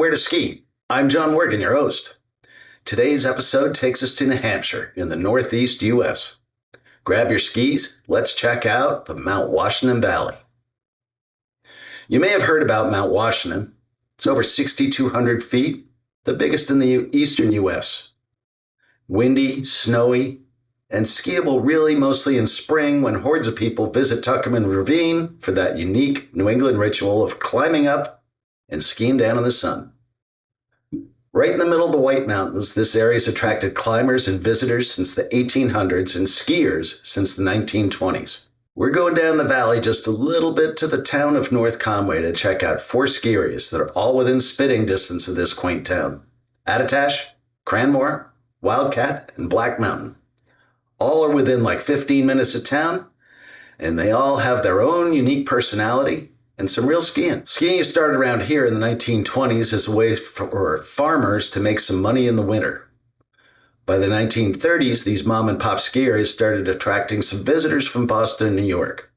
Where to Ski. I'm John Morgan, your host. Today's episode takes us to New Hampshire in the Northeast U.S. Grab your skis, let's check out the Mount Washington Valley. You may have heard about Mount Washington. It's over 6,200 feet, the biggest in the eastern U.S. Windy, snowy, and skiable really mostly in spring when hordes of people visit Tuckerman Ravine for that unique New England ritual of climbing up and skiing down in the sun. Right in the middle of the White Mountains, this area has attracted climbers and visitors since the 1800s and skiers since the 1920s. We're going down the valley just a little bit to the town of North Conway to check out 4 ski areas that are all within spitting distance of this quaint town. Attitash, Cranmore, Wildcat, and Black Mountain. All are within like 15 minutes of town, and they all have their own unique personality and some real skiing. Skiing started around here in the 1920s as a way for farmers to make some money in the winter. By the 1930s, these mom and pop ski areas started attracting some visitors from Boston and New York.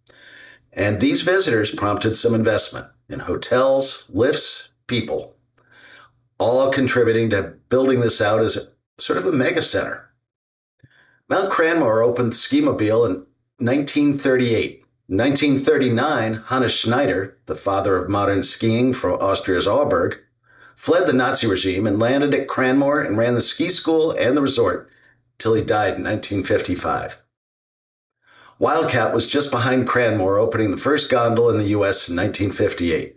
And these visitors prompted some investment in hotels, lifts, people, all contributing to building this out as sort of a mega center. Mount Cranmore opened Skimobile in 1938. In 1939, Hannes Schneider, the father of modern skiing from Austria's Auerberg, fled the Nazi regime and landed at Cranmore and ran the ski school and the resort till he died in 1955. Wildcat was just behind Cranmore, opening the first gondola in the U.S. in 1958.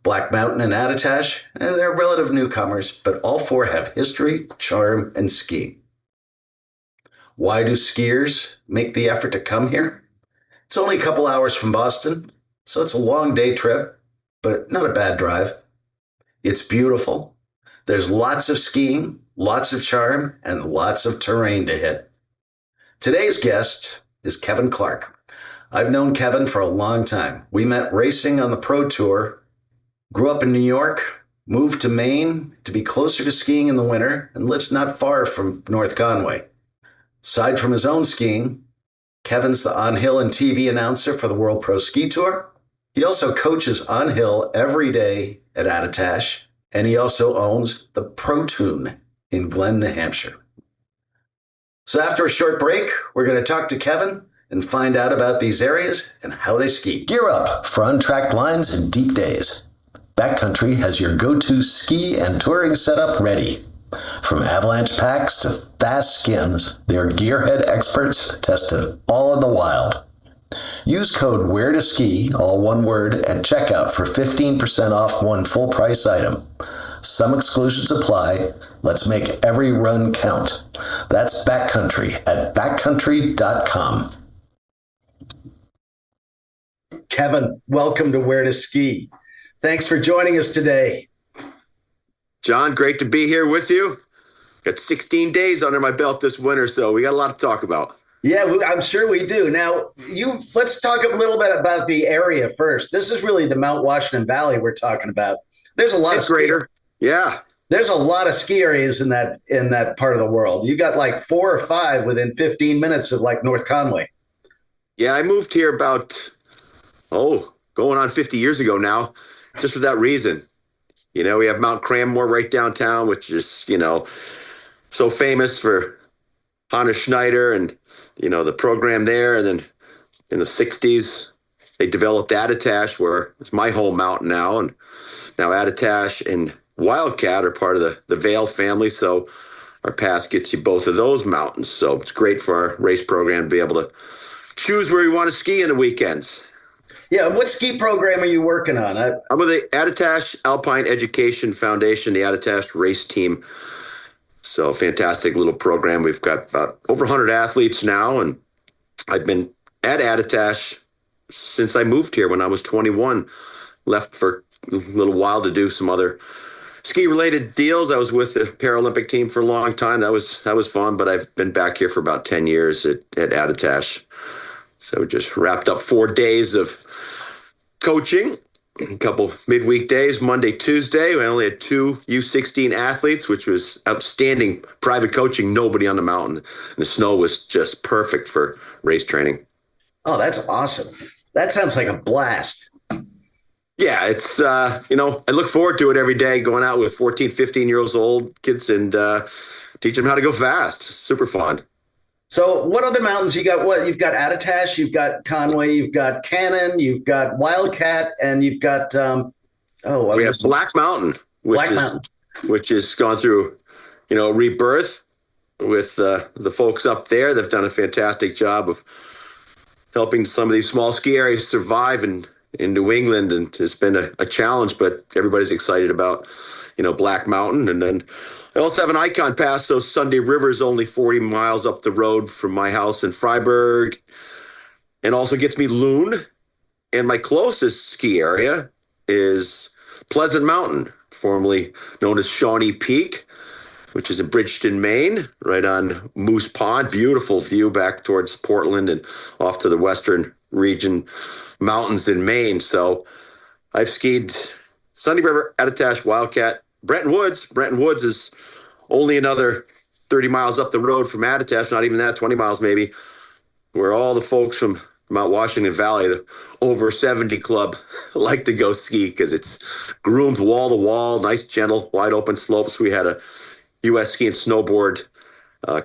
Black Mountain and Attitash, they're relative newcomers, but all 4 have history, charm, and skiing. Why do skiers make the effort to come here? It's only a couple hours from Boston, so it's a long day trip, but not a bad drive. It's beautiful. There's lots of skiing, lots of charm, and lots of terrain to hit. Today's guest is Kevin Clarke. I've known Kevin for a long time. We met racing on the Pro Tour, grew up in New York, moved to Maine to be closer to skiing in the winter, and lives not far from North Conway. Aside from his own skiing, Kevin's the on-hill and TV announcer for the World Pro Ski Tour. He also coaches on-hill every day at Attitash, and he also owns the Pro Tune in Glen, New Hampshire. So after a short break, we're going to talk to Kevin and find out about these areas and how they ski. Gear up for untracked lines and deep days. Backcountry has your go-to ski and touring setup ready. From avalanche packs to fast skins, their gearhead experts tested all in the wild. Use code WHERETOSKI, all one word, at checkout for 15% off one full-price item. Some exclusions apply. Let's make every run count. That's Backcountry at backcountry.com. Kevin, welcome to Where to Ski. Thanks for joining us today. John, great to be here with you. Got 16 days under my belt this winter, so we got a lot to talk about. Yeah, I'm sure we do. Now, let's talk a little bit about the area first. This is really the Mount Washington Valley we're talking about. There's a lot of greater. Yeah. There's a lot of ski areas in that part of the world. You got like 4 or 5 within 15 minutes of like North Conway. Yeah, I moved here about, going on 50 years ago now, just for that reason. You know, we have Mount Cranmore right downtown, which is, so famous for Hannes Schneider and, the program there. And then in the 60s, they developed Attitash, where it's my home mountain now. And now Attitash and Wildcat are part of the Vail family. So our pass gets you both of those mountains. So it's great for our race program to be able to choose where we want to ski in the weekends. Yeah, what ski program are you working on? I'm with the Attitash Alpine Education Foundation, the Attitash race team. So fantastic little program. We've got about over 100 athletes now, and I've been at Attitash since I moved here when I was 21. Left for a little while to do some other ski-related deals. I was with the Paralympic team for a long time. That was fun, but I've been back here for about 10 years at Attitash. So just wrapped up 4 days of coaching, a couple midweek days, Monday, Tuesday. We only had 2 U16 athletes, which was outstanding private coaching, nobody on the mountain. And the snow was just perfect for race training. Oh, that's awesome. That sounds like a blast. Yeah, it's, I look forward to it every day, going out with 14, 15-year-olds old kids and teaching them how to go fast. Super fun. So what other mountains you got? What you've got Attitash, you've got Conway, you've got Cannon, you've got Wildcat, and you've got We have Black Mountain, Black Mountain. which has gone through, rebirth with the folks up there. They've done a fantastic job of helping some of these small ski areas survive in New England, and it's been a challenge, but everybody's excited about, Black Mountain. And then I also have an icon pass. So Sunday River is only 40 miles up the road from my house in Freiburg, and also gets me Loon. And my closest ski area is Pleasant Mountain, formerly known as Shawnee Peak, which is in Bridgeton, Maine, right on Moose Pond. Beautiful view back towards Portland and off to the western region mountains in Maine. So I've skied Sunday River, Attitash, Wildcat, Brenton Woods. Brenton Woods is only another 30 miles up the road from Attitash, not even that, 20 miles maybe, where all the folks from Mount Washington Valley, the over 70 club, like to go ski because it's groomed wall to wall, nice, gentle, wide open slopes. We had a U.S. ski and snowboard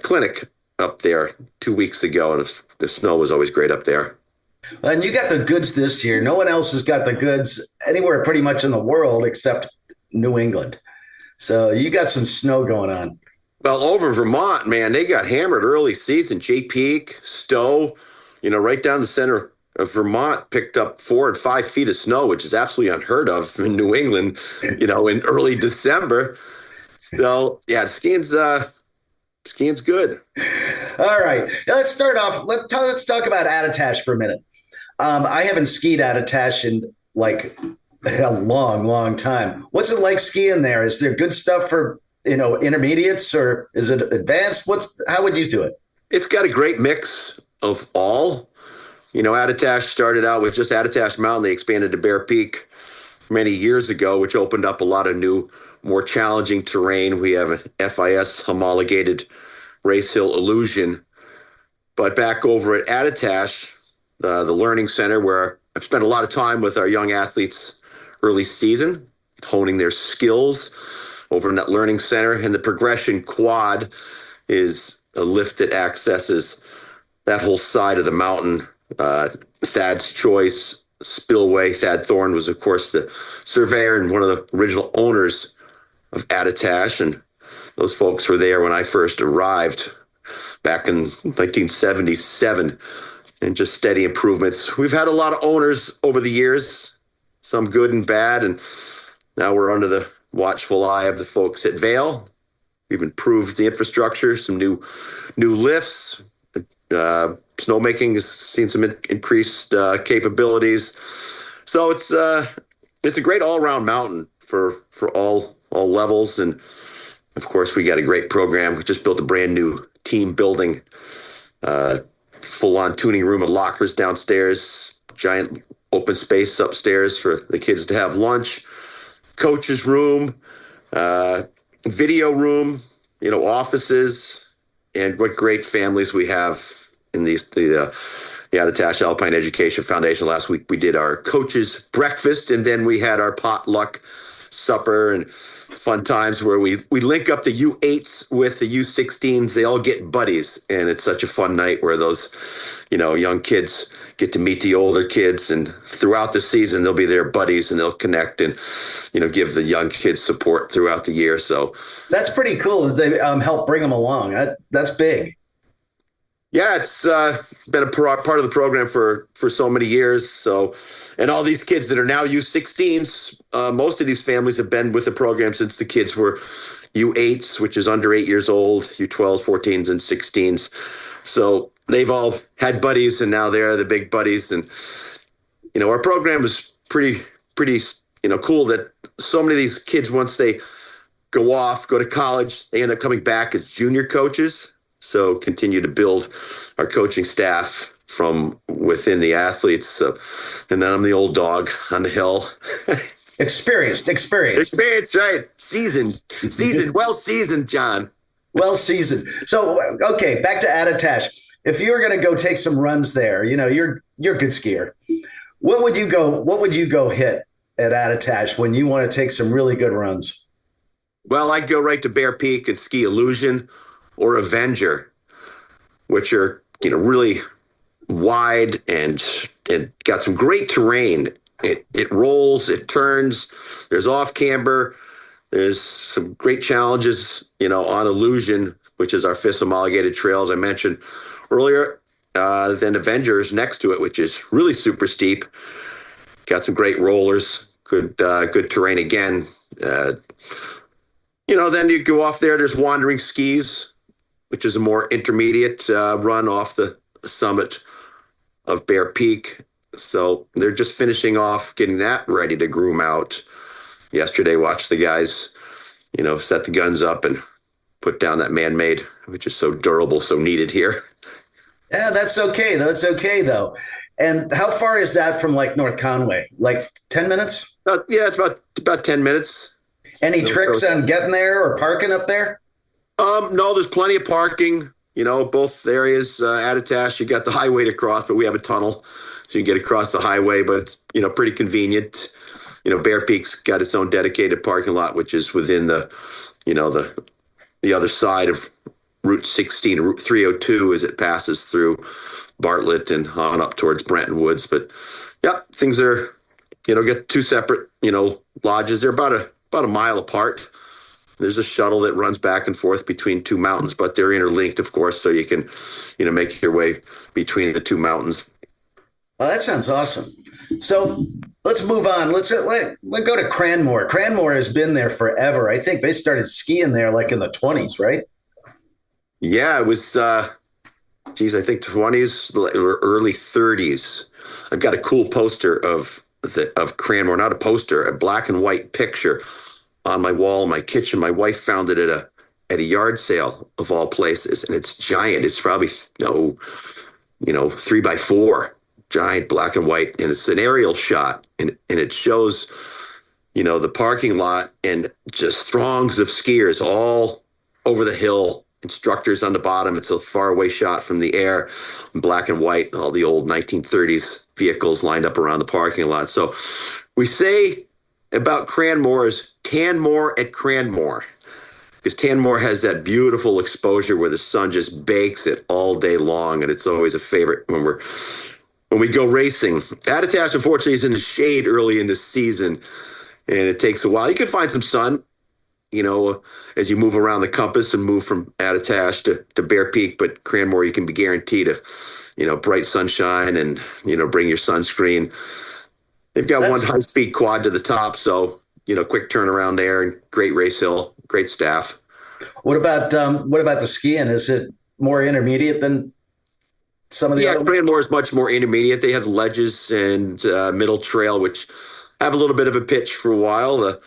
clinic up there 2 weeks ago, and the snow was always great up there. And you got the goods this year. No one else has got the goods anywhere pretty much in the world except New England. So you got some snow going on. Well, over Vermont, man, they got hammered early season. Jay Peak, Stowe, right down the center of Vermont picked up 4 and 5 feet of snow, which is absolutely unheard of in New England, in early December. So, yeah, skiing's good. All right. Now let's start off. Let's talk about Attitash for a minute. I haven't skied Attitash in like a long, long time. What's it like skiing there? Is there good stuff for, intermediates, or is it advanced? How would you do it? It's got a great mix of all. Attitash started out with just Attitash Mountain. They expanded to Bear Peak many years ago, which opened up a lot of new, more challenging terrain. We have an FIS homologated Race Hill Illusion. But back over at Attitash, the Learning Center, where I've spent a lot of time with our young athletes early season, honing their skills over in that Learning Center. And the Progression Quad is a lift that accesses that whole side of the mountain. Thad's Choice, Spillway. Thad Thorne was, of course, the surveyor and one of the original owners of Attitash, and those folks were there when I first arrived back in 1977, and just steady improvements. We've had a lot of owners over the years, some good and bad, and now we're under the watchful eye of the folks at Vail. We've improved the infrastructure, some new lifts. Snowmaking has seen some increased capabilities. So it's a great all-around mountain for all levels. And of course, we got a great program. We just built a brand new team building, full-on tuning room and lockers downstairs, giant open space upstairs for the kids to have lunch, coach's room, video room, offices, and what great families we have in the Attitash Alpine Education Foundation. Last week we did our coaches breakfast, and then we had our potluck supper and fun times where we link up the U8s with the U16s. They all get buddies, and it's such a fun night where those, young kids get to meet the older kids, and throughout the season they'll be their buddies and they'll connect and, give the young kids support throughout the year. So that's pretty cool that they help bring them along. That's big. Yeah, it's been a part of the program for so many years. So, and all these kids that are now U16s, most of these families have been with the program since the kids were U8s, which is under 8 years old, U12s, 14s, and 16s. So they've all had buddies, and now they're the big buddies. And, our program is pretty, cool that so many of these kids, once they go to college, they end up coming back as junior coaches. So continue to build our coaching staff from within the athletes. So, and then I'm the old dog on the hill. Experienced, right? Seasoned, well seasoned, John. Well seasoned. So, okay, back to Attitash. If you were going to go take some runs there, you're a good skier. What would you go hit at Attitash when you want to take some really good runs? Well, I'd go right to Bear Peak and ski Illusion or Avenger, which are, really wide and got some great terrain. It rolls, it turns, there's off camber, there's some great challenges, on Illusion, which is our FIS homologated trail, as I mentioned earlier. Then Avengers next to it, which is really super steep. Got some great rollers, good terrain again. Then you go off there. There's Wandering Skis, which is a more intermediate run off the summit of Bear Peak. So they're just finishing off getting that ready to groom out. Yesterday, watched the guys, set the guns up and put down that man-made, which is so durable, so needed here. Yeah, that's okay. That's okay, though. And how far is that from like North Conway? Like 10 minutes? Yeah, it's about 10 minutes. Any tricks on getting there or parking up there? No, there's plenty of parking. Both areas, Attitash, you got the highway to cross, but we have a tunnel, so you can get across the highway, but it's, pretty convenient. Bear Peak's got its own dedicated parking lot, which is within the other side of Route 16, Route 302, as it passes through Bartlett and on up towards Brenton Woods. But yeah, things are, get two separate, lodges. They're about a mile apart. There's a shuttle that runs back and forth between two mountains, but they're interlinked, of course, so you can, make your way between the two mountains. Well, that sounds awesome. So let's move on. Let's go to Cranmore. Cranmore has been there forever. I think they started skiing there like in the 20s, right? Yeah, it was, I think 20s or early 30s. I've got a cool poster of Cranmore, not a poster, a black and white picture on my wall in my kitchen. My wife found it at a yard sale of all places, and it's giant. It's probably 3x4, giant black and white, and it's an aerial shot, and it shows the parking lot and just throngs of skiers all over the hill, instructors on the bottom. It's a faraway shot from the air, black and white, all the old 1930s vehicles lined up around the parking lot. So we say about Cranmore is Canmore at Cranmore, because Canmore has that beautiful exposure where the sun just bakes it all day long, and it's always a favorite when we go racing. Attitash, unfortunately, is in the shade early in the season, and it takes a while. You can find some sun, as you move around the compass and move from Attitash to Bear Peak, but Cranmore, you can be guaranteed of, bright sunshine and, bring your sunscreen. They've got one high-speed quad to the top, so, quick turnaround there, and great race hill, great staff. What about the skiing? Is it more intermediate than some of the other ones? Cranmore is much more intermediate. They have ledges and middle trail, which have a little bit of a pitch for a while. The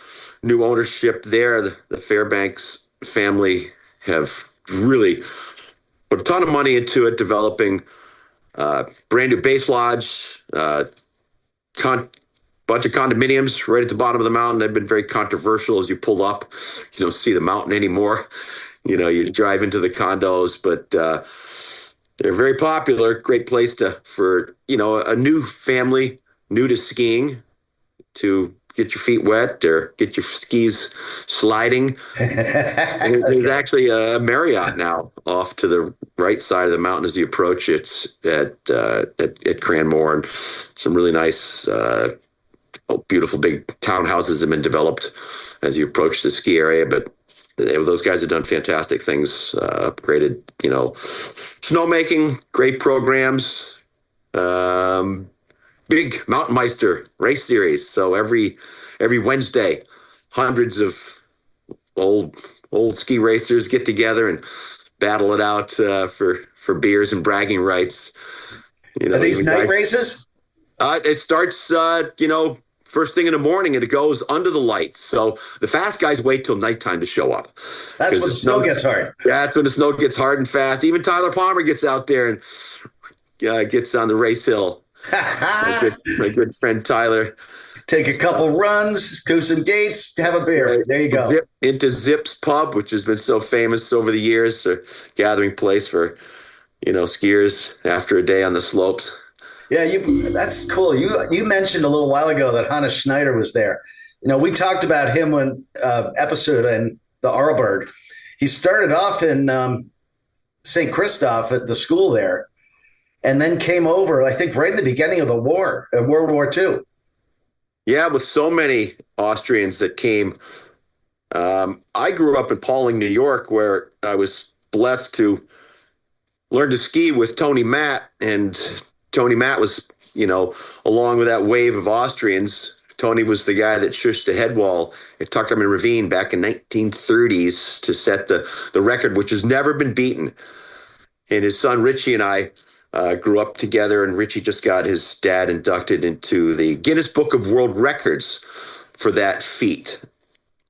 new ownership there, the Fairbanks family, have really put a ton of money into it, developing brand new base lodge, bunch of condominiums right at the bottom of the mountain. They've been very controversial. As you pull up, you don't see the mountain anymore. You drive into the condos, but they're very popular. Great place for a new family, new to skiing, to get your feet wet or get your skis sliding. There's actually a Marriott now off to the right side of the mountain as you approach it at Cranmore, and some really nice, beautiful big townhouses have been developed as you approach the ski area. But those guys have done fantastic things, upgraded, snowmaking, great programs, big Mountain Meister race series. So every Wednesday, hundreds of old ski racers get together and battle it out for beers and bragging rights. Are these night races? It starts, first thing in the morning, and it goes under the lights. So the fast guys wait till nighttime to show up. That's when the snow gets hard. Yeah, that's when the snow gets hard and fast. Even Tyler Palmer gets out there and gets on the race hill. my good friend Tyler. Take a couple runs, do some gates, have a beer. There you go. Into Zip's Pub, which has been so famous over the years, a gathering place for, skiers after a day on the slopes. Yeah, that's cool. You mentioned a little while ago that Hannes Schneider was there. We talked about him when episode in the Arlberg. He started off in St. Christoph at the school there, and then came over, I think, right in the beginning of the war, World War II. Yeah, with so many Austrians that came. I grew up in Pauling, New York, where I was blessed to learn to ski with Tony Matt. And Tony Matt was, along with that wave of Austrians, Tony was the guy that shushed the head wall at Tuckerman Ravine back in 1930s to set the record, which has never been beaten. And his son Richie and I grew up together, and Richie just got his dad inducted into the Guinness Book of World Records for that feat,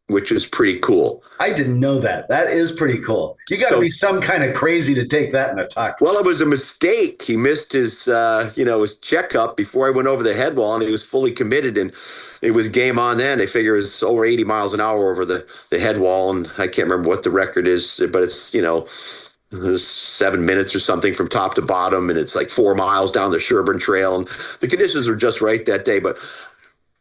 which was pretty cool. I didn't know that. That is pretty cool. You got to be some kind of crazy to take that in a tuck. Well, it was a mistake. He missed his, his checkup before I went over the head wall, and he was fully committed, and it was game on then. They figure it was over 80 miles an hour over the head wall, and I can't remember what the record is, but it's, it was 7 minutes or something from top to bottom, and it's like 4 miles down the Sherburne Trail, and the conditions were just right that day. But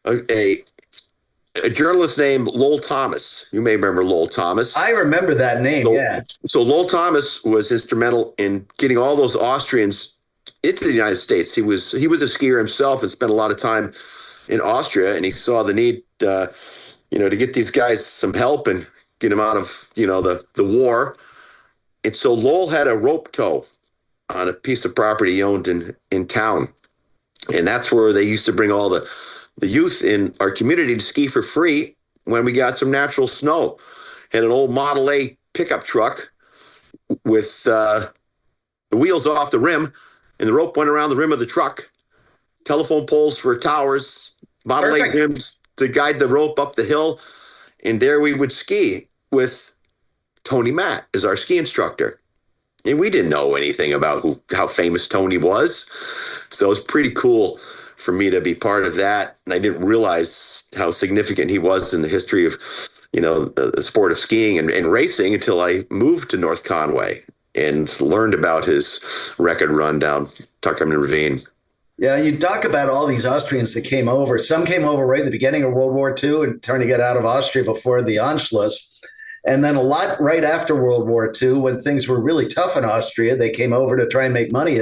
a journalist named Lowell Thomas, you may remember Lowell Thomas. I remember that name, yeah. So Lowell Thomas was instrumental in getting all those Austrians into the United States. He was a skier himself and spent a lot of time in Austria, and he saw the need, to get these guys some help and get them out of, the war. And so Lowell had a rope tow on a piece of property he owned in town. And that's where they used to bring all the youth in our community to ski for free when we got some natural snow. Had an old Model A pickup truck with the wheels off the rim, and the rope went around the rim of the truck. Telephone poles for towers, Model A rims to guide the rope up the hill. And there we would ski with Tony Matt as our ski instructor. And we didn't know anything about how famous Tony was. So it was pretty cool for me to be part of that. And I didn't realize how significant he was in the history of, the sport of skiing and racing until I moved to North Conway and learned about his record run down Tuckerman Ravine. Yeah, you talk about all these Austrians that came over. Some came over right at the beginning of World War II and trying to get out of Austria before the Anschluss. And then a lot right after World War II, when things were really tough in Austria, they came over to try and make money.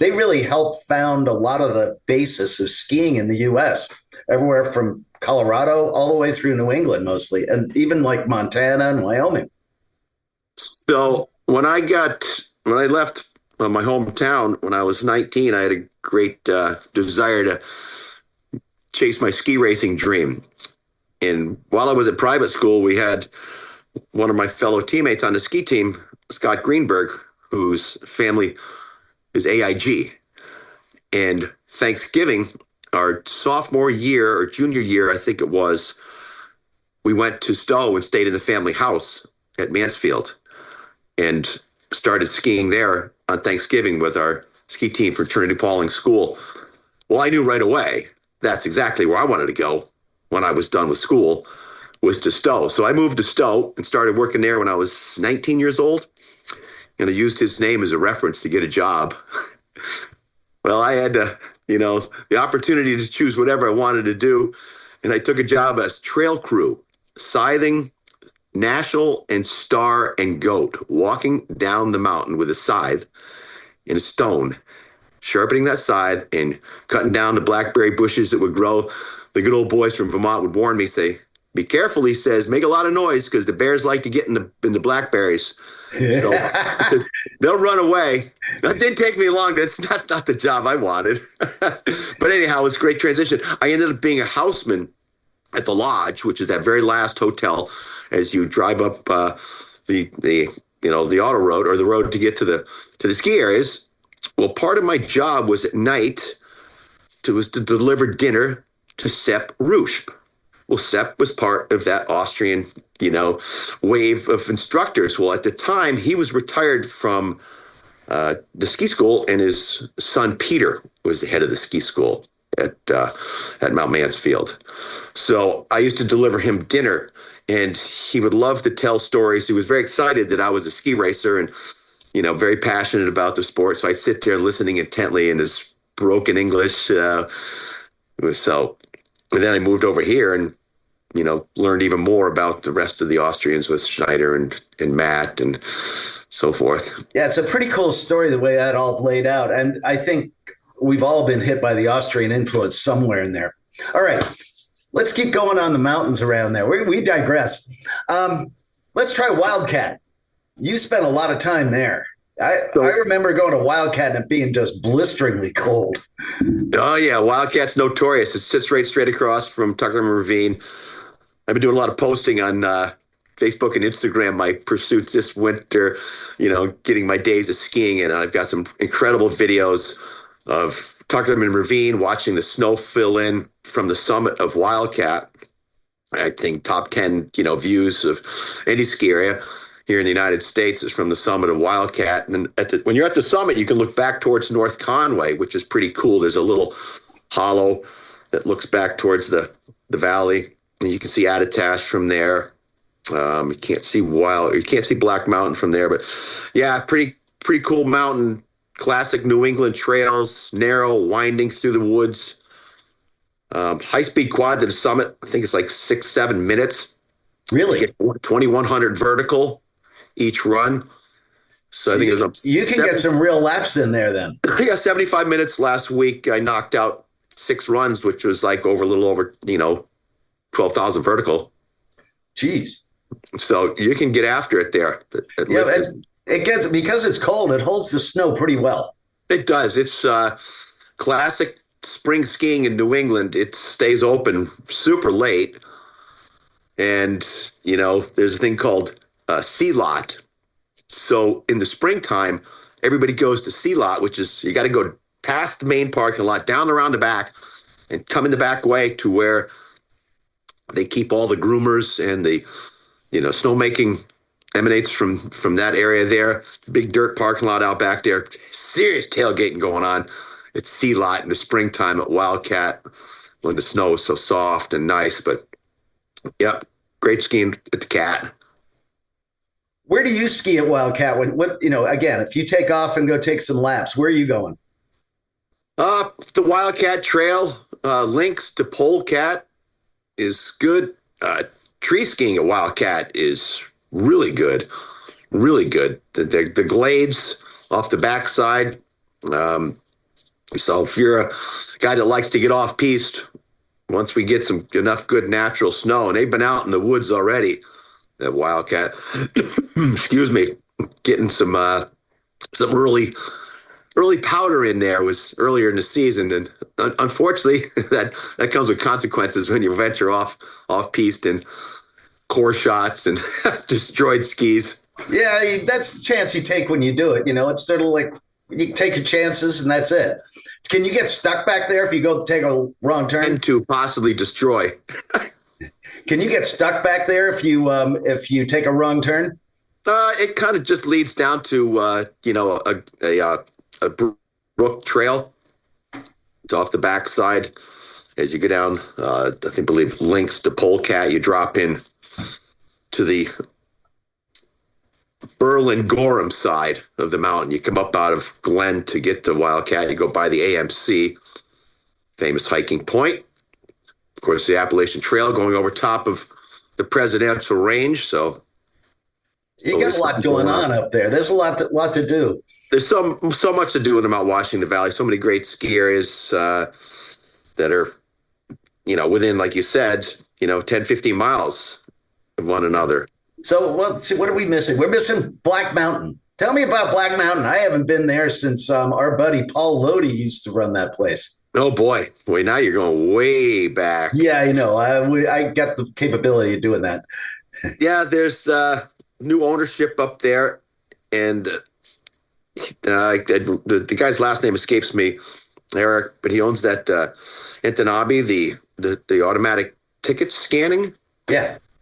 They really helped found a lot of the basis of skiing in the U.S., everywhere from Colorado all the way through New England mostly, and even like Montana and Wyoming. So when I left my hometown when I was 19, I had a great desire to chase my ski racing dream. And while I was at private school, we had one of my fellow teammates on the ski team, Scott Greenberg, whose family is AIG. And Thanksgiving, our sophomore year or junior year, I think it was, we went to Stowe and stayed in the family house at Mansfield and started skiing there on Thanksgiving with our ski team for Trinity Pauling School. Well, I knew right away that's exactly where I wanted to go when I was done with school, was to Stowe. So I moved to Stowe and started working there when I was 19 years old. And I used his name as a reference to get a job. Well, I had to, the opportunity to choose whatever I wanted to do. And I took a job as trail crew, scything National and Star and Goat, walking down the mountain with a scythe and a stone, sharpening that scythe and cutting down the blackberry bushes that would grow. The good old boys from Vermont would warn me, say, be careful, he says, make a lot of noise because the bears like to get in the blackberries. So they'll run away. That didn't take me long. That's not the job I wanted. But anyhow, it was a great transition. I ended up being a houseman at the Lodge, which is that very last hotel as you drive up the auto road or the road to get to the ski areas. Well, part of my job was at night to deliver dinner to Sepp Ruschp. Well, Sepp was part of that Austrian, wave of instrucors. Well, at the time, he was retired from the ski school, and his son, Peter, was the head of the ski school at Mount Mansfield. So I used to deliver him dinner, and he would love to tell stories. He was very excited that I was a ski racer and, very passionate about the sport. So I'd sit there listening intently, and his broken English. So, and then I moved over here and, learned even more about the rest of the Austrians with Schneider and Matt and so forth. Yeah, it's a pretty cool story the way that all played out. And I think we've all been hit by the Austrian influence somewhere in there. All right, let's keep going on the mountains around there. We digress. Let's try Wildcat. You spent a lot of time there. I remember going to Wildcat and it being just blisteringly cold. Oh, yeah. Wildcat's notorious. It sits right straight across from Tuckerman Ravine. I've been doing a lot of posting on Facebook and Instagram, my pursuits this winter, getting my days of skiing in. And I've got some incredible videos of Tuckerman Ravine, watching the snow fill in from the summit of Wildcat. I think top 10, views of any ski area here in the United States is from the summit of Wildcat. And when you're at the summit, you can look back towards North Conway, which is pretty cool. There's a little hollow that looks back towards the valley, and you can see Attitash from there. You can't see Black Mountain from there, but yeah, pretty cool mountain. Classic New England trails, narrow, winding through the woods. High-speed quad to the summit. I think it's like 6-7 minutes. Really? 2,100 vertical each run. So I think it was you can get some real laps in there then. I got 75 minutes last week. I knocked out 6 runs, which was like a little over 12,000 vertical. Jeez. So you can get after it there. It gets, because it's cold, it holds the snow pretty well. It does. It's classic spring skiing in New England. It stays open super late. And, there's a thing called sea lot. So in the springtime, everybody goes to sea lot, which is you got to go past the main parking lot, down around the back, and come in the back way to where they keep all the groomers, and the snowmaking emanates from that area there. Big dirt parking lot out back there. Serious tailgating going on. It's sea lot in the springtime at Wildcat when the snow is so soft and nice. But yep, great skiing at the Cat. Where do you ski at Wildcat? Again, if you take off and go take some laps, where are you going? The Wildcat Trail, links to Polecat is good. Tree skiing at Wildcat is really good. Really good. The glades off the backside. So if you're a guy that likes to get off piste, once we get enough good natural snow, and they've been out in the woods already, that Wildcat, excuse me, getting some early powder in there was earlier in the season, and unfortunately that comes with consequences when you venture off piste and core shots and destroyed skis. Yeah, that's the chance you take when you do it. It's sort of like you take your chances and that's it. Can you get stuck back there if you go take a wrong turn? And to possibly destroy. Can you get stuck back there if you take a wrong turn? It kind of just leads down to a brook trail. It's off the backside as you go down. I believe links to Polecat. You drop in to the Berlin Gorham side of the mountain. You come up out of Glen to get to Wildcat. You go by the AMC, famous hiking point. Of course, the Appalachian Trail going over top of the Presidential Range. So you got a lot going on up there. There's a lot to do. There's so much to do in the Mount Washington Valley. So many great ski areas that are, within, like you said, 10, 15 miles of one another. So, what are we missing? We're missing Black Mountain. Tell me about Black Mountain. I haven't been there since our buddy Paul Lodi used to run that place. Oh, boy. Wait, now you're going way back. Yeah, I know. I got the capability of doing that. Yeah, there's new ownership up there. And the guy's last name escapes me, Eric, but he owns that Antanabi, the automatic ticket scanning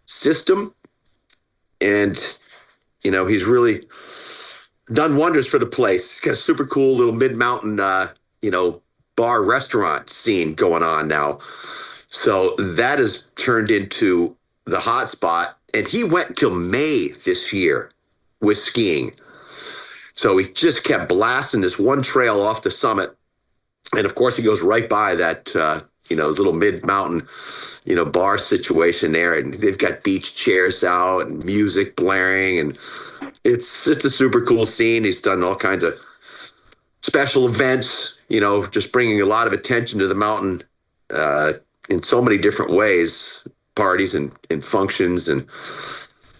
system. And, he's really done wonders for the place. He's got a super cool little mid-mountain, bar restaurant scene going on now. So that has turned into the hot spot. And he went till May this year with skiing. So he just kept blasting this one trail off the summit. And of course, he goes right by that, little mid-mountain, bar situation there. And they've got beach chairs out and music blaring. And it's a super cool scene. He's done all kinds of special events, just bringing a lot of attention to the mountain in so many different ways, parties and functions and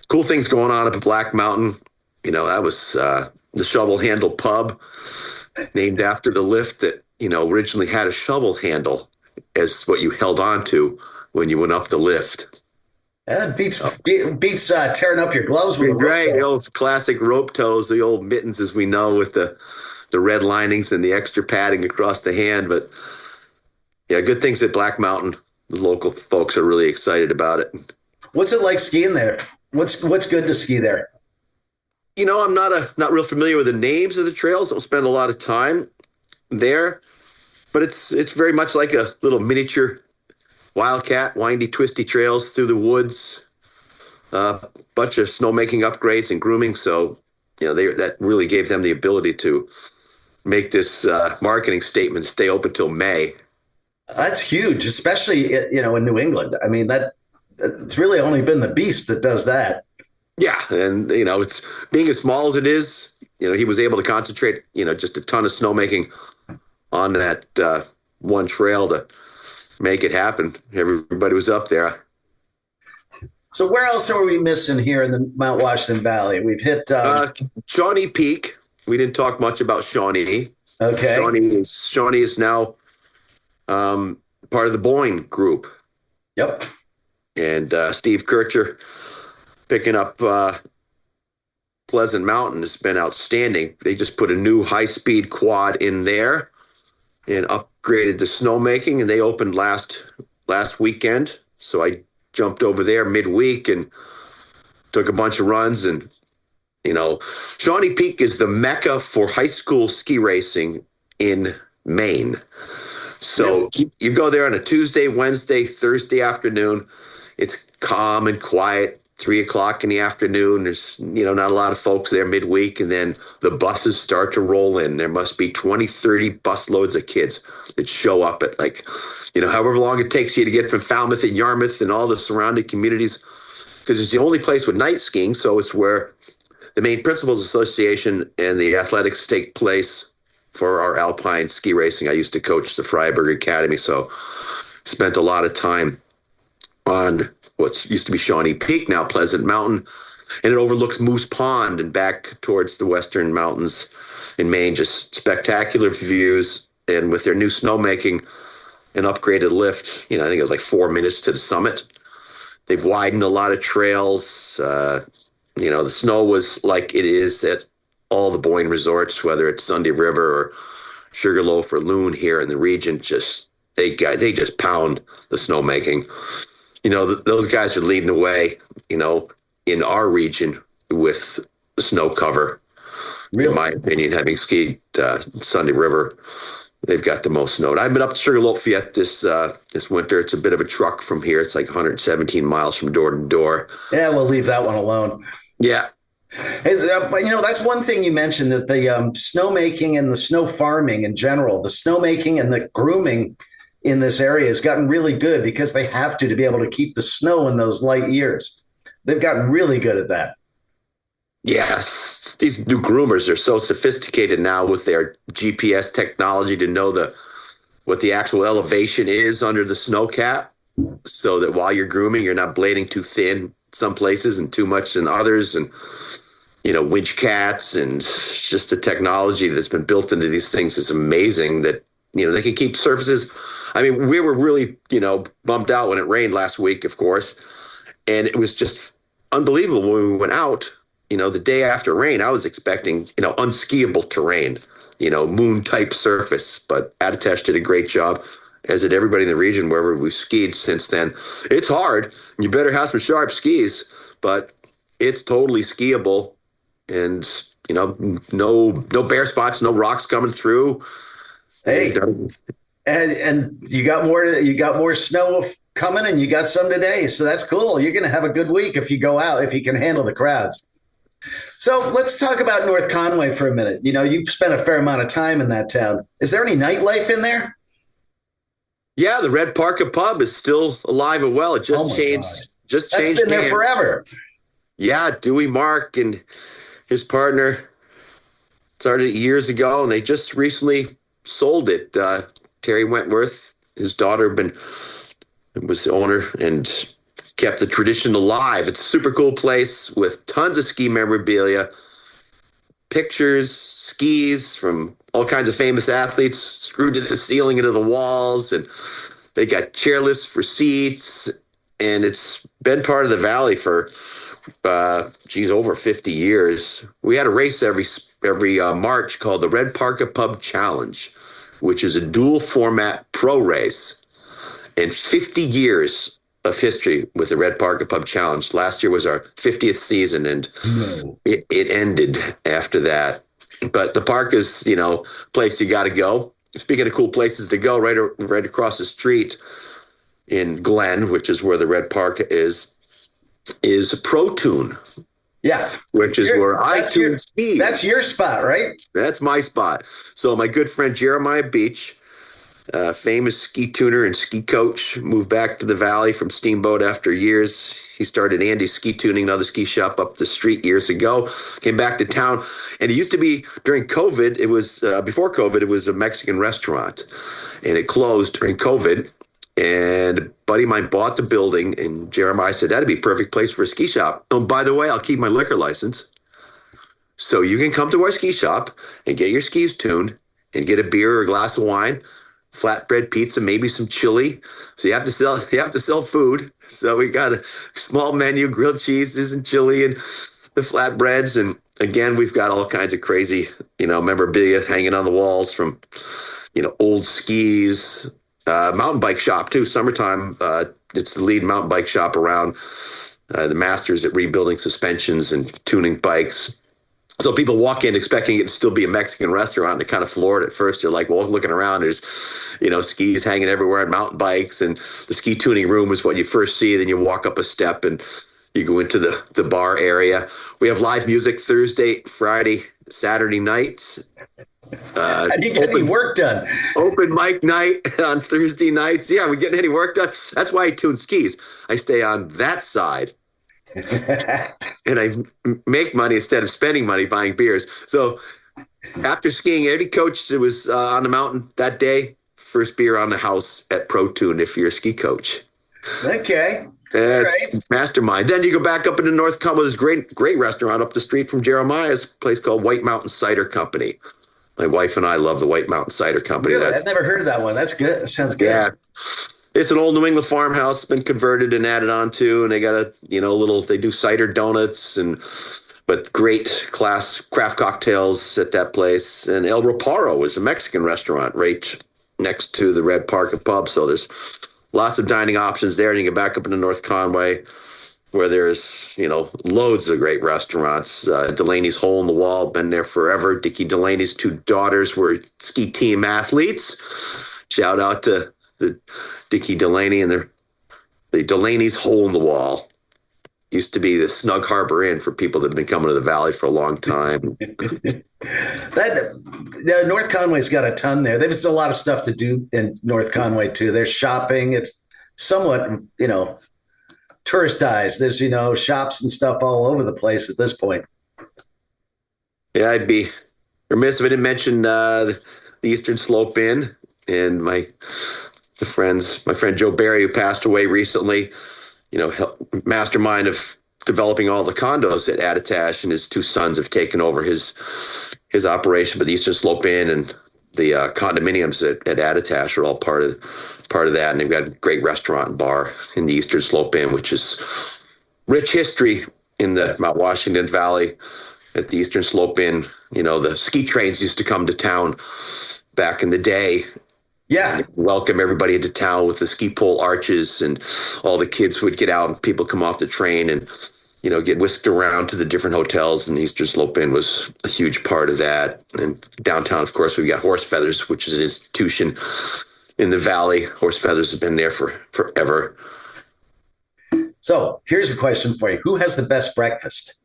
cool things going on up at Black Mountain. That was the Shovel Handle Pub, named after the lift that, originally had a shovel handle as what you held on to when you went up the lift. That beats tearing up your gloves with a rope Right, toe. the old classic rope toes, the old mittens as we know, with the red linings and the extra padding across the hand. But yeah, good things at Black Mountain. The local folks are really excited about it. What's it like skiing there? What's good to ski there? I'm not real familiar with the names of the trails. Don't spend a lot of time there, but it's very much like a little miniature Wildcat, windy, twisty trails through the woods. Bunch of snowmaking upgrades and grooming. So, that really gave them the ability to make this marketing statement stay open till May. That's huge, especially in New England. I mean, it's really only been the Beast that does that. Yeah, and it's being as small as it is. He was able to concentrate just a ton of snowmaking on that one trail to make it happen. Everybody was up there. So where else are we missing here in the Mount Washington Valley? We've hit Shawnee Peak. We didn't talk much about Shawnee. Okay. Shawnee is now part of the Boyne group. Yep. And Steve Kircher picking up Pleasant Mountain has been outstanding. They just put a new high-speed quad in there and upgraded the snowmaking, and they opened last weekend. So I jumped over there midweek and took a bunch of runs. And Shawnee Peak is the mecca for high school ski racing in Maine. So you go there on a Tuesday, Wednesday, Thursday afternoon. It's calm and quiet. 3:00 in the afternoon. There's, not a lot of folks there midweek. And then the buses start to roll in. There must be 20, 30 bus loads of kids that show up at however long it takes you to get from Falmouth and Yarmouth and all the surrounding communities, because it's the only place with night skiing. So it's where the Maine Principals Association and the athletics take place for our alpine ski racing. I used to coach the Freiburg Academy, so spent a lot of time on what used to be Shawnee Peak, now Pleasant Mountain, and it overlooks Moose Pond and back towards the western mountains in Maine. Just spectacular views, and with their new snowmaking and upgraded lift, I think it was like 4 minutes to the summit. They've widened a lot of trails. The snow was like it is at all the Boyne resorts, whether it's Sunday River or Sugarloaf or Loon here in the region. They just pound the snowmaking. Those guys are leading the way, in our region with snow cover. Really? In my opinion, having skied Sunday River, they've got the most snow. I've been up to Sugarloaf yet this winter. It's a bit of a truck from here. It's like 117 miles from door to door. Yeah, we'll leave that one alone. Yeah. But that's one thing you mentioned, that the snowmaking and the snow farming in general, the snowmaking and the grooming in this area has gotten really good, because they have to be able to keep the snow in those light years. They've gotten really good at that. Yes, these new groomers are so sophisticated now with their GPS technology to know what the actual elevation is under the snow cap, so that while you're grooming, you're not blading too thin some places and too much in others. And winch cats, and just the technology that's been built into these things is amazing, that they can keep surfaces. I mean, we were really, bummed out when it rained last week, of course, and it was just unbelievable when we went out. The day after rain, I was expecting, unskiable terrain, moon type surface, but Attitash did a great job, as did everybody in the region wherever we've skied since then. It's hard, and you better have some sharp skis, but it's totally skiable, and no bare spots, no rocks coming through. Hey, and you got more snow coming, and you got some today, so that's cool. You're going to have a good week if you go out, if you can handle the crowds. So let's talk about North Conway for a minute. You've spent a fair amount of time in that town. Is there any nightlife in there? Yeah, the Red Parka Pub is still alive and well. It Oh just my God. changed. Just That's changed been there hands. forever. Yeah, Dewey Mark and his partner started it years ago, and they just recently sold it. Terry Wentworth, his daughter, was the owner and kept the tradition alive. It's a super cool place with tons of ski memorabilia, pictures, skis from all kinds of famous athletes screwed to the ceiling into the walls, and they got chairlifts for seats, and it's been part of the valley for over 50 years. We had a race every March called the Red Parka Pub Challenge, which is a dual format pro race, and 50 years of history with the Red Parka Pub Challenge. Last year was our 50th season, and it ended after that. But the park is, place you got to go. Speaking of cool places to go, right across the street in Glen, which is where the Red Parka is Pro Tune. Yeah. Which is where I tune skis. That's your spot, right? That's my spot. So my good friend Jeremiah Beach, famous ski tuner and ski coach, moved back to the valley from Steamboat after years. He started Andy's Ski Tuning, another ski shop up the street years ago. Came back to town, and it used to be during COVID. It was before COVID. It was a Mexican restaurant, and it closed during COVID. And a buddy of mine bought the building, and Jeremiah said, that'd be a perfect place for a ski shop. Oh, by the way, I'll keep my liquor license. So you can come to our ski shop and get your skis tuned and get a beer or a glass of wine, flatbread pizza, maybe some chili. So you have to sell food. So we got a small menu, grilled cheeses and chili and the flatbreads. And again, we've got all kinds of crazy, memorabilia hanging on the walls from, old skis, mountain bike shop too. Summertime, it's the lead mountain bike shop around. The masters at rebuilding suspensions and tuning bikes. So people walk in expecting it to still be a Mexican restaurant, and they're kind of floored at first. You're like, well, looking around, there's, skis hanging everywhere and mountain bikes, and the ski tuning room is what you first see. Then you walk up a step and you go into the bar area. We have live music Thursday, Friday, Saturday nights. How do you get any work done? Open mic night on Thursday nights. Yeah, we getting any work done? That's why I tune skis. I stay on that side. And I make money instead of spending money buying beers. So after skiing, any coach that was on the mountain that day, first beer on the house at Pro Tune if you're a ski coach. Okay. That's mastermind. Then you go back up into North Conway. There's a great restaurant up the street from Jeremiah's, a place called White Mountain Cider Company. My wife and I love the White Mountain Cider Company. Really? I've never heard of that one. That's good. That sounds good. Yeah. It's an old New England farmhouse, been converted and added on to, and they got they do cider donuts but great class craft cocktails at that place. And El Reparo is a Mexican restaurant right next to the Red Parka Pub. So there's lots of dining options there. And you get back up into North Conway where there's, loads of great restaurants. Delaney's Hole in the Wall, been there forever. Dickie Delaney's two daughters were ski team athletes. Shout out to the Dickie Delaney and the Delaney's Hole in the Wall. Used to be the Snug Harbor Inn for people that have been coming to the valley for a long time. North Conway's got a ton there. There's a lot of stuff to do in North Conway too. There's shopping. It's somewhat, touristized. There's, shops and stuff all over the place at this point. Yeah, I'd be remiss if I didn't mention the Eastern Slope Inn and my friend Joe Barry, who passed away recently, mastermind of developing all the condos at Attitash, and his two sons have taken over his operation. But the Eastern Slope Inn and the condominiums at Attitash are all part of that. And they've got a great restaurant and bar in the Eastern Slope Inn, which is rich history in the Mount Washington Valley. At the Eastern Slope Inn, the ski trains used to come to town back in the day. Yeah. Welcome everybody into town with the ski pole arches, and all the kids would get out and people come off the train and, get whisked around to the different hotels. And Eastern Slope Inn was a huge part of that. And downtown, of course, we've got Horse Feathers, which is an institution in the valley. Horse Feathers has been there for forever. So here's a question for you. Who has the best breakfast?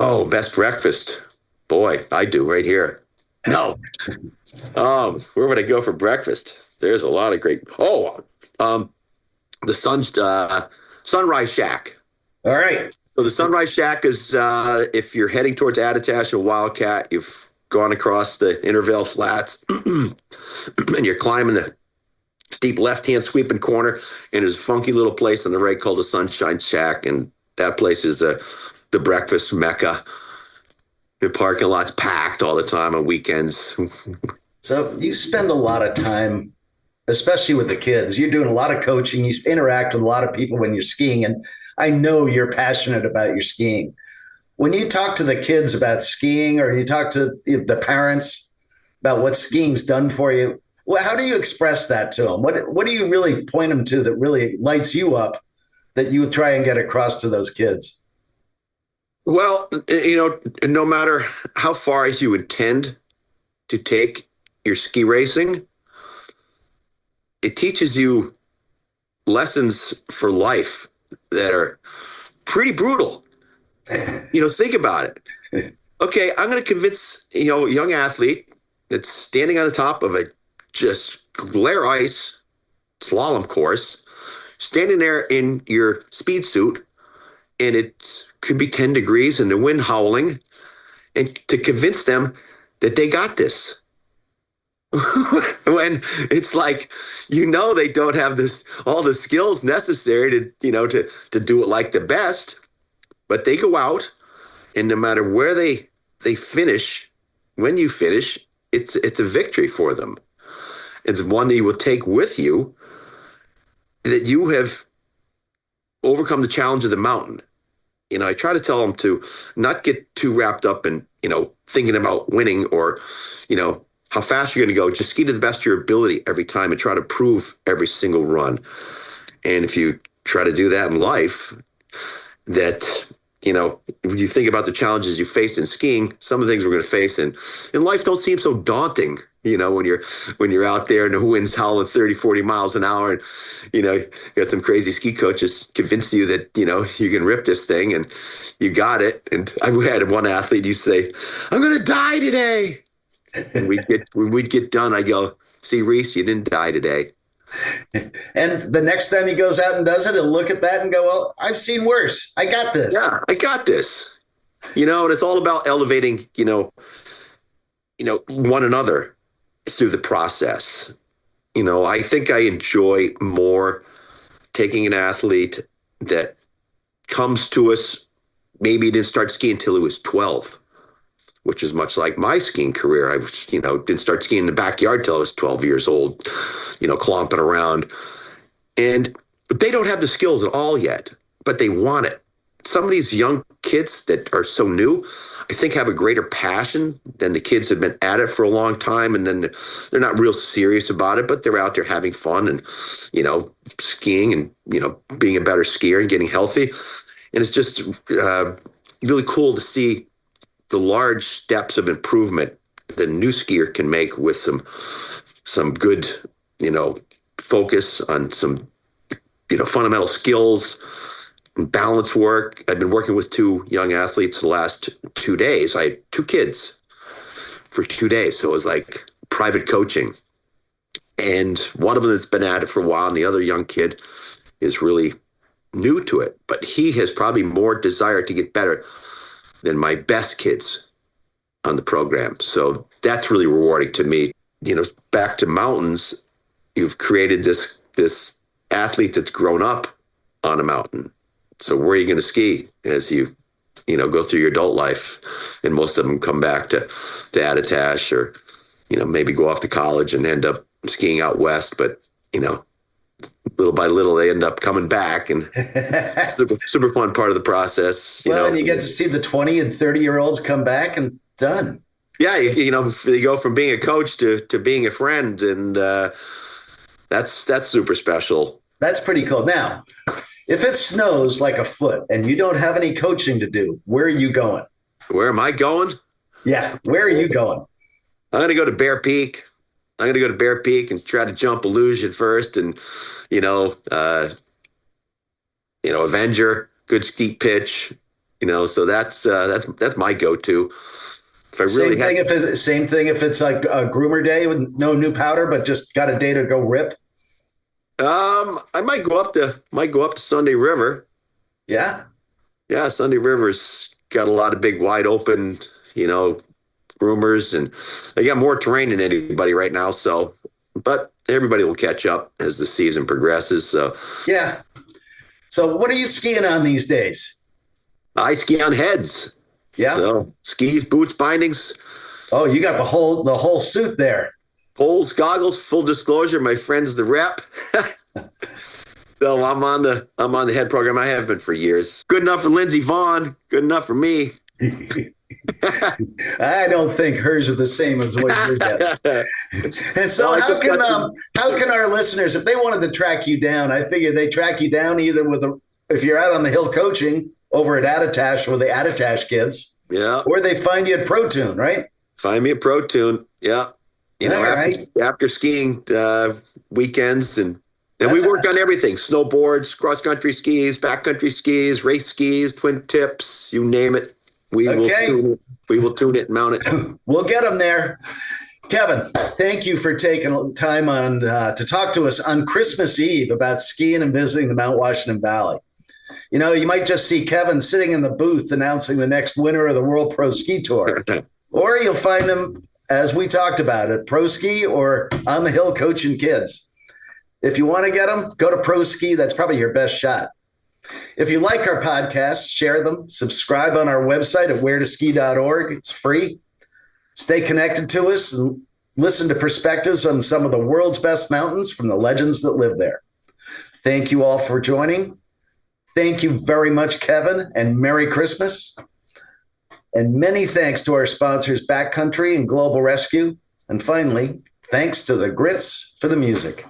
Oh, best breakfast. Boy, I do right here. No. Where would I go for breakfast? There's a lot of great. Um, the Sunrise Shack. All right. So the Sunrise Shack is if you're heading towards Attitash or Wildcat, you've gone across the Intervale Flats, and you're climbing the steep left-hand sweeping corner, and there's a funky little place on the right called the Sunshine Shack, and that place is the breakfast mecca. The parking lot's packed all the time on weekends. So you spend a lot of time, especially with the kids. You're doing a lot of coaching. You interact with a lot of people when you're skiing. And I know you're passionate about your skiing. When you talk to the kids about skiing or you talk to the parents about what skiing's done for you, how do you express that to them? What do you really point them to that really lights you up that you try and get across to those kids? Well, no matter how far as you intend to take your ski racing, it teaches you lessons for life that are pretty brutal. Think about it. Okay, I'm going to convince, a young athlete that's standing on the top of a just glare ice slalom course, standing there in your speed suit, and it could be 10 degrees and the wind howling, and to convince them that they got this. When it's like, they don't have all the skills necessary to do it like the best, but they go out, and no matter where they finish, when you finish, it's a victory for them. It's one that you will take with you, that you have overcome the challenge of the mountain. I try to tell them to not get too wrapped up in, thinking about winning or, how fast you're going to go. Just ski to the best of your ability every time and try to prove every single run. And if you try to do that in life, that, when you think about the challenges you faced in skiing, some of the things we're going to face in life don't seem so daunting. When you're out there and the wind's howling 30, 40 miles an hour, and, you got some crazy ski coaches convince you that, you can rip this thing and you got it. And I had one athlete, you say, "I'm going to die today." And when we'd get done, I go, "See, Reese, you didn't die today." And the next time he goes out and does it, he'll look at that and go, "Well, I've seen worse. I got this." Yeah, I got this. And it's all about elevating, one another through the process. I think I enjoy more taking an athlete that comes to us, maybe he didn't start skiing until he was 12, which is much like my skiing career. I was, didn't start skiing in the backyard till I was 12 years old, clomping around. And they don't have the skills at all yet, but they want it. Some of these young kids that are so new, I think, have a greater passion than the kids have been at it for a long time. And then they're not real serious about it, but they're out there having fun and, skiing and, being a better skier and getting healthy. And it's just really cool to see the large steps of improvement that a new skier can make with some good, focus on some, fundamental skills and balance work. I've been working with two young athletes the last 2 days. I had two kids for 2 days. So it was like private coaching. And one of them has been at it for a while, and the other young kid is really new to it. But he has probably more desire to get better than my best kids on the program. So that's really rewarding to me. Back to mountains, you've created this athlete that's grown up on a mountain. So where are you going to ski as you go through your adult life? And most of them come back to Attitash or, maybe go off to college and end up skiing out west. But, little by little, they end up coming back, and super fun part of the process. And you get to see the 20 and 30-year-olds come back and done. Yeah, you go from being a coach to being a friend, and that's super special. That's pretty cool. Now, if it snows like a foot and you don't have any coaching to do, where are you going? Where am I going? Yeah, where are you going? I'm going to go to Bear Peak. I'm going to go to Bear Peak and try to jump Illusion first, and Avenger, good steep pitch, So that's my go-to. If I really Same thing if it's like a groomer day with no new powder, but just got a day to go rip. I might go up to Sunday River. Yeah. Yeah, Sunday River's got a lot of big, wide open, groomers, and they got more terrain than anybody right now. So, but everybody will catch up as the season progresses. So, yeah. So, what are you skiing on these days? I ski on heads. Yeah. So, skis, boots, bindings. Oh, you got the whole suit there. Poles, goggles. Full disclosure, my friend's the rep. So I'm on the head program. I have been for years. Good enough for Lindsey Vaughn. Good enough for me. I don't think hers are the same as what yours is. And so how can our listeners, if they wanted to track you down, I figure they track you down either if you're out on the hill coaching over at Attitash with the Attitash kids. Yeah. Or they find you at ProTune, right? Find me at ProTune. Yeah. After skiing weekends and we work on everything: snowboards, cross-country skis, backcountry skis, race skis, twin tips, you name it. We will tune it and mount it. We'll get them there. Kevin, thank you for taking time on to talk to us on Christmas Eve about skiing and visiting the Mount Washington Valley. You might just see Kevin sitting in the booth announcing the next winner of the World Pro Ski Tour. Or you'll find him, as we talked about, at Pro Ski or on the hill coaching kids. If you want to get them, go to Pro Ski. That's probably your best shot. If you like our podcasts, share them. Subscribe on our website at wheretoski.org. It's free. Stay connected to us and listen to perspectives on some of the world's best mountains from the legends that live there. Thank you all for joining. Thank you very much, Kevin, and Merry Christmas. And many thanks to our sponsors, Backcountry and Global Rescue. And finally, thanks to the Grits for the music.